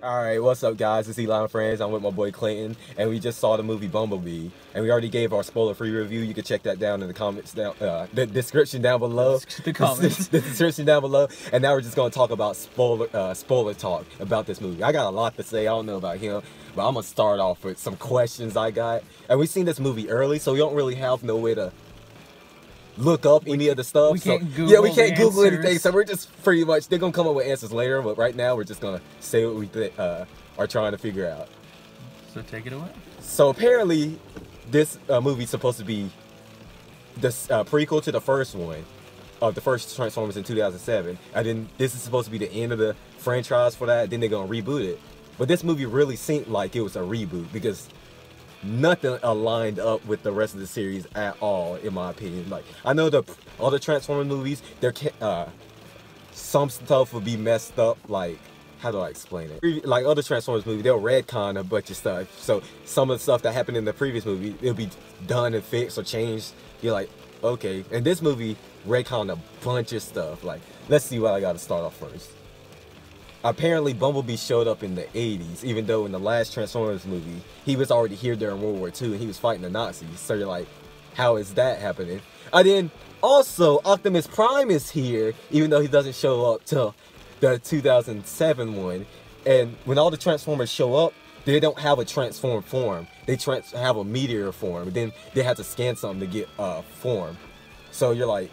Alright, what's up guys? It's Elon Friends. I'm with my boy Clayton, and we just saw the movie Bumblebee, and we already gave our spoiler-free review. You can check that down in the comments down, the description down below. The comments. the description down below. And now we're just gonna talk about spoiler talk about this movie. I got a lot to say. I don't know about him, but I'm gonna start off with some questions I got. And we seen this movie early, so we don't really have no way to look up any of the stuff. We can't Google yeah, we can't Google answers. anything, so we're just pretty much, they're gonna come up with answers later, but right now we're just gonna say what we are trying to figure out. So take it away. So apparently this movie's supposed to be the prequel to the first one, of the first Transformers in 2007, and then this is supposed to be the end of the franchise for that. Then they're gonna reboot it, but this movie really seemed like it was a reboot because nothing aligned up with the rest of the series at all, in my opinion. Like, I know the other Transformers movies, there some stuff would be messed up. Like, how do I explain it? Like other Transformers movies, they'll retcon a bunch of stuff. So some of the stuff that happened in the previous movie, it'll be done and fixed or changed. You're like, okay. And this movie retconned a bunch of stuff. Like, let's see what I got to start off first. Apparently, Bumblebee showed up in the 80s, even though in the last Transformers movie, he was already here during World War II and he was fighting the Nazis. So you're like, how is that happening? And then, also, Optimus Prime is here, even though he doesn't show up till the 2007 one. And when all the Transformers show up, they don't have a transformed form. They have a meteor form. And then they have to scan something to get form. So you're like,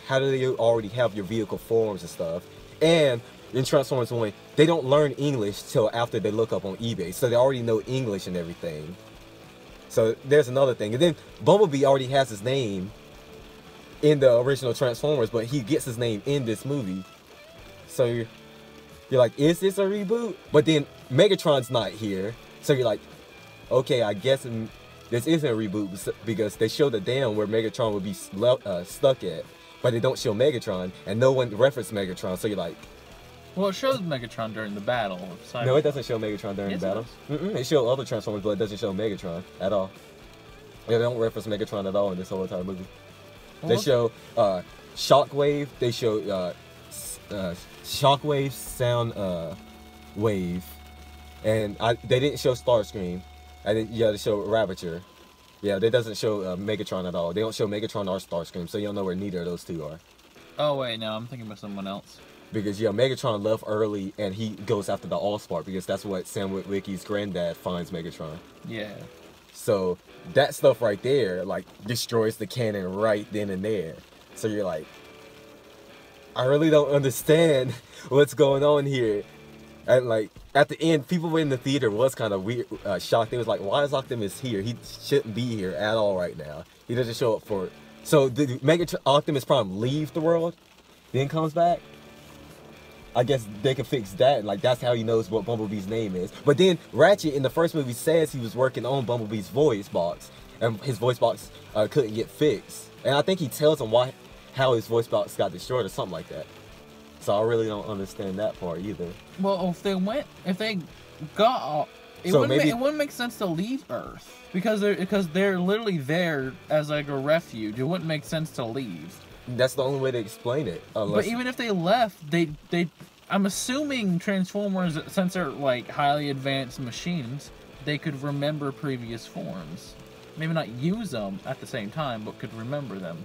how do they already have your vehicle forms and stuff? And in Transformers 1, they don't learn English till after they look up on eBay, so they already know English and everything. So there's another thing. And then Bumblebee already has his name in the original Transformers, but he gets his name in this movie. So you're like, is this a reboot? But then Megatron's not here, so you're like, okay, I guess this isn't a reboot because they show the dam where Megatron would be stuck at, but they don't show Megatron, and no one referenced Megatron, so you're like, well, it shows Megatron during the battle of Cybertron. No, it doesn't show Megatron during the battle. It shows other Transformers, but it doesn't show Megatron at all. Yeah, they don't reference Megatron at all in this whole entire movie. Well, they show Shockwave. They show Shockwave, Sound Wave, and they didn't show Starscream. Yeah, they show Ravager. Yeah, they doesn't show Megatron at all. They don't show Megatron or Starscream, so you don't know where neither of those two are. Oh wait, no, I'm thinking about someone else. Because, yeah, Megatron left early, and he goes after the Allspark, because that's what Sam Witwicky's granddad finds Megatron. Yeah. So, that stuff right there, like, destroys the canon right then and there. So you're like, I really don't understand what's going on here. And, like, at the end, people in the theater was kind of weird, shocked. They was like, why is Optimus here? He shouldn't be here at all right now. He doesn't show up for it. So, did Optimus Prime leave the world, then comes back? I guess they can fix that, like that's how he knows what Bumblebee's name is. But then Ratchet in the first movie says he was working on Bumblebee's voice box, and his voice box couldn't get fixed. And I think he tells him how his voice box got destroyed or something like that. So I really don't understand that part either. Well, if they got, it wouldn't make sense to leave Earth because they're literally there as like a refuge. It wouldn't make sense to leave. That's the only way to explain it. But even if they left, I'm assuming Transformers, since they're like highly advanced machines, they could remember previous forms. Maybe not use them at the same time, but could remember them.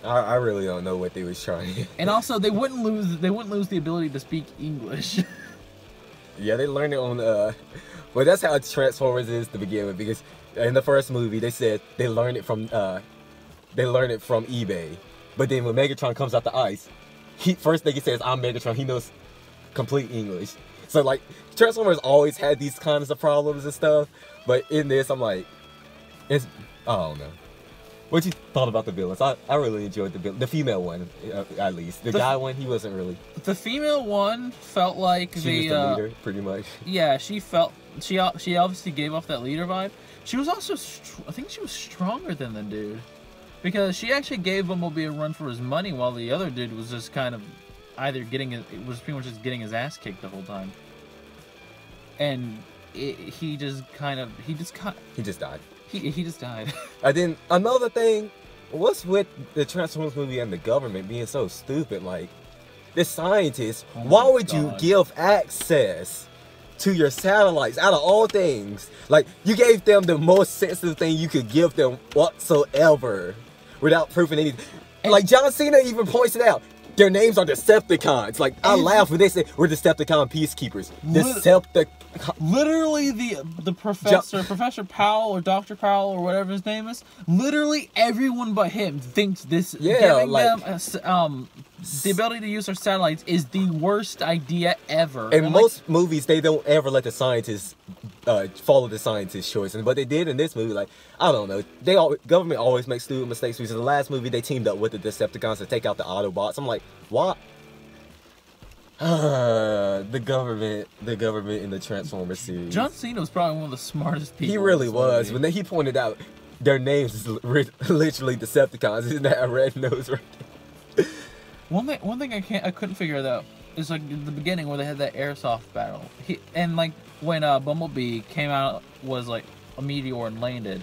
I really don't know what they was trying. And also, they wouldn't lose the ability to speak English. Yeah, they learned it on well, that's how Transformers is to begin with, because in the first movie they said they learned it from eBay. But then when Megatron comes out the ice, first thing he says, I'm Megatron. He knows complete English. So, like, Transformers always had these kinds of problems and stuff. But in this, I'm like, I don't know. What you thought about the villains? I really enjoyed the female one, at least. The guy one, he wasn't really. The female one felt like she was the leader, pretty much. Yeah, she obviously gave off that leader vibe. She was also, I think she was stronger than the dude. Because she actually gave Bumblebee a run for his money, while the other dude was just kind of either pretty much just getting his ass kicked the whole time. And he just died. He just died. And then another thing, what's with the Transformers movie and the government being so stupid? Like, the scientists, why would you give access to your satellites out of all things. Like, you gave them the most sensitive thing you could give them whatsoever without proving anything. Like, John Cena even points it out. Their names are Decepticons. Like, I laugh when they say we're Decepticon peacekeepers. Literally, the professor, Professor Powell or Dr. Powell or whatever his name is, literally everyone but him thinks this giving them the ability to use their satellites is the worst idea ever. In most movies, they don't ever let the scientists follow the scientist's choice, but they did in this movie. Like, I don't know, government always makes stupid mistakes, because in the last movie they teamed up with the Decepticons to take out the Autobots. I'm like, what? The government in the Transformers series. John Cena was probably one of the smartest people. He really was. When he pointed out their names is literally Decepticons. Isn't that a red nose right there? One thing I couldn't figure it out is like in the beginning where they had that airsoft battle. And like when Bumblebee came out, was like a meteor and landed.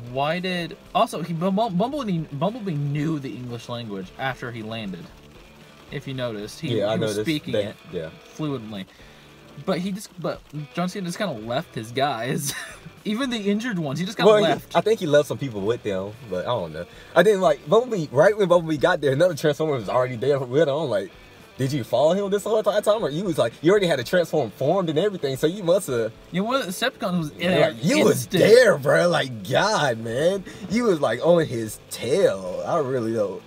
Why did Bumblebee knew the English language after he landed? If you noticed, he was speaking it fluently. But John Cena just kind of left his guys. Even the injured ones, he just kind of left. I think he left some people with them, but I don't know. I didn't like Bumblebee. Right when Bumblebee got there, another Transformer was already there with him. I'm like, did you follow him this whole time? Or you was like, you already had a Transform formed and everything, so you must have. You know, one of the Decepticons was in there. You was there, bro. Like, God, man, you was like on his tail. I really don't.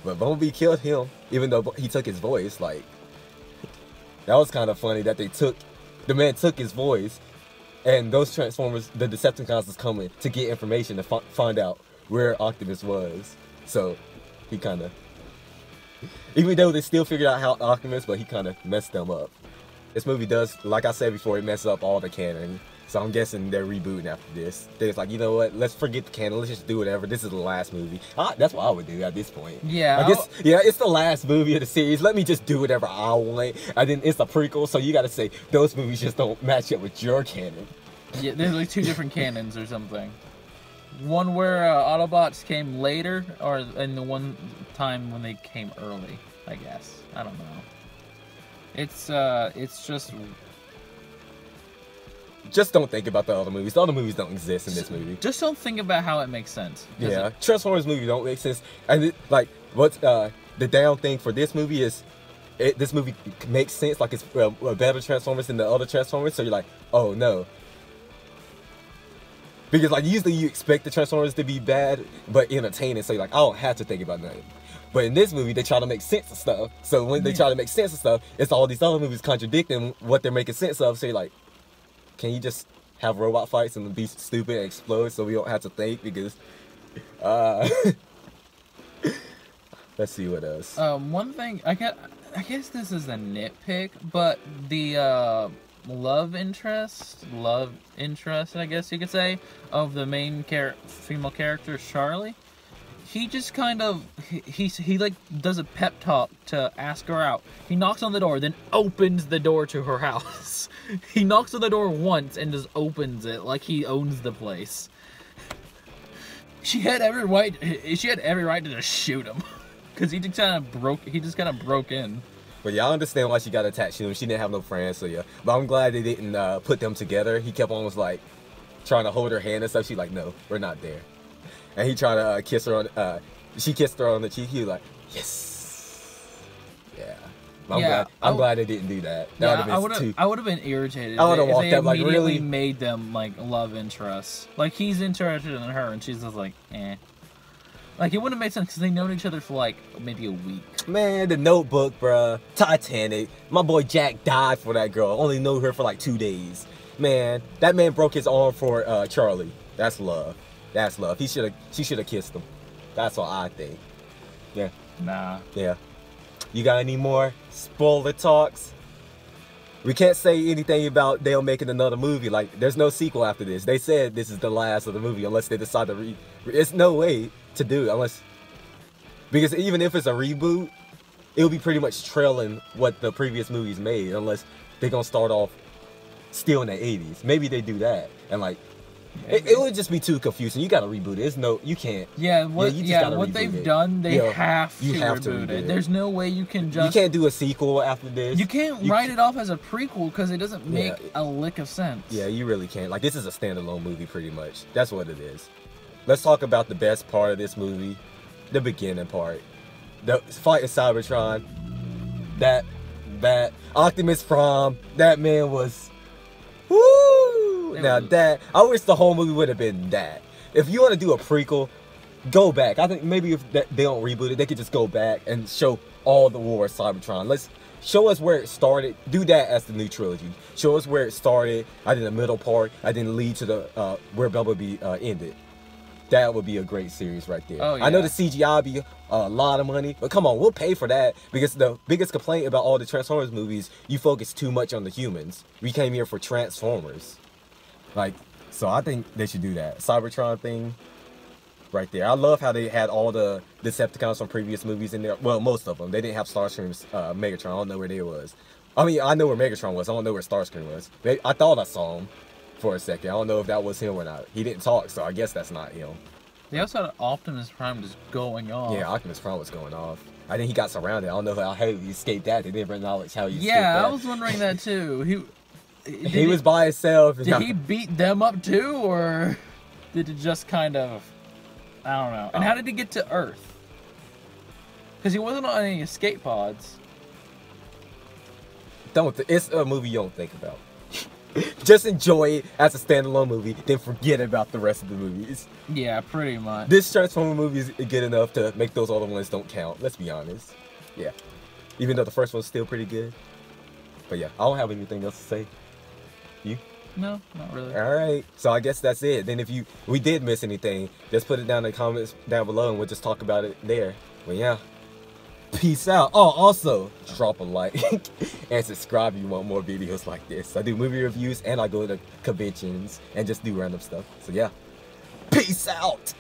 But Bumblebee killed him, even though he took his voice. Like, that was kind of funny that the man took his voice, and those Transformers, the Decepticons, was coming to get information to find out where Optimus was. So he kind of, even though they still figured out how Optimus, but he kind of messed them up. This movie does, like I said before, it messes up all the canon. So I'm guessing they're rebooting after this. They're just like, you know what? Let's forget the canon. Let's just do whatever. This is the last movie. That's what I would do at this point. Yeah. It's the last movie of the series. Let me just do whatever I want. And then it's a prequel, so you got to say those movies just don't match up with your canon. Yeah, there's like two different canons or something. One where Autobots came later, or in the one time when they came early. I guess I don't know. It's just don't think about the other movies. The other movies don't exist in this movie. Just don't think about how it makes sense. Yeah, Transformers movie don't make sense. And what's the down thing for this movie is, this movie makes sense. Like, it's a better Transformers than the other Transformers. So you're like, oh no. Because like usually you expect the Transformers to be bad but entertaining. So you're like, I don't have to think about nothing. But in this movie, they try to make sense of stuff. So when they try to make sense of stuff, it's all these other movies contradicting what they're making sense of. So you're like, can you just have robot fights and be stupid and explode so we don't have to think? Because, let's see what else. One thing, I guess this is a nitpick, but the love interest, I guess you could say, of the main female character, Charlie. He just kind of, he like does a pep talk to ask her out. He knocks on the door, then opens the door to her house. He knocks on the door once and just opens it like he owns the place. She had every right to just shoot him, because he just kind of broke in. But yeah, I understand why she got attached to him. She didn't have no friends, so yeah. But I'm glad they didn't put them together. He kept almost like trying to hold her hand and stuff. She's like, no, we're not there. And he tried to kiss her on, she kissed her on the cheek. He was like, yes. Yeah. I'm glad they didn't do that. I would have been irritated. I would have walked up like, really? Made them like love interests. Like, he's interested in her and she's just like, eh. Like, it wouldn't have made sense because they known each other for like maybe a week. Man, The Notebook, bruh. Titanic. My boy Jack died for that girl. Only knew her for like 2 days. Man, that man broke his arm for Charlie. That's love. That's love. She should have kissed him. That's what I think. Yeah. Nah. Yeah. You got any more spoiler talks? We can't say anything about Dale making another movie. Like, there's no sequel after this. They said this is the last of the movie unless they decide to It's no way to do it unless, because even if it's a reboot, it'll be pretty much trailing what the previous movies made unless they're gonna start off still in the 80s. Maybe they do that and like It would just be too confusing. You gotta reboot it. It's no, you can't. Yeah, what you just gotta what reboot they've it. done, they Yeah, have to you have reboot to reboot it. There's no way you can just. You can't do a sequel after this. You can't write it off as a prequel because it doesn't make Yeah. a lick of sense. Yeah, you really can't. Like, this is a standalone movie, pretty much. That's what it is. Let's talk about the best part of this movie, the beginning part, the fight in Cybertron. That Optimus Prime, that man was, woo! Now that, I wish the whole movie would have been that. If you want to do a prequel, go back. I think maybe if they don't reboot it, they could just go back and show all the war of Cybertron. Let's show us where it started. Do that as the new trilogy. Show us where it started. I did the middle part. I didn't lead to the where Bumblebee ended. That would be a great series right there. Oh, yeah. I know the CGI be a lot of money, but come on, we'll pay for that, because the biggest complaint about all the Transformers movies, you focus too much on the humans. We came here for Transformers. Like, so I think they should do that. Cybertron thing right there. I love how they had all the Decepticons from previous movies in there. Well, most of them. They didn't have Starscream's Megatron. I don't know where they was. I mean, I know where Megatron was. I don't know where Starscream was. I thought I saw him for a second. I don't know if that was him or not. He didn't talk, so I guess that's not him. They also had Optimus Prime just going off. Yeah, Optimus Prime was going off. I think he got surrounded. I don't know how he escaped that. They didn't acknowledge how he escaped that. Yeah, I was wondering that too. He was by himself. Did he beat them up too, or did it just kind of? I don't know. And how did he get to Earth? Because he wasn't on any escape pods. It's a movie you don't think about. Just enjoy it as a standalone movie, then forget about the rest of the movies. Yeah, pretty much. This Transformer movie is good enough to make those other ones don't count. Let's be honest. Yeah. Even though the first one's still pretty good. But yeah, I don't have anything else to say. You? No, not really. Alright, so I guess that's it. Then if we did miss anything, just put it down in the comments down below and we'll just talk about it there. But yeah. Peace out. Oh, also, drop a like and subscribe if you want more videos like this. I do movie reviews and I go to conventions and just do random stuff. So yeah, peace out.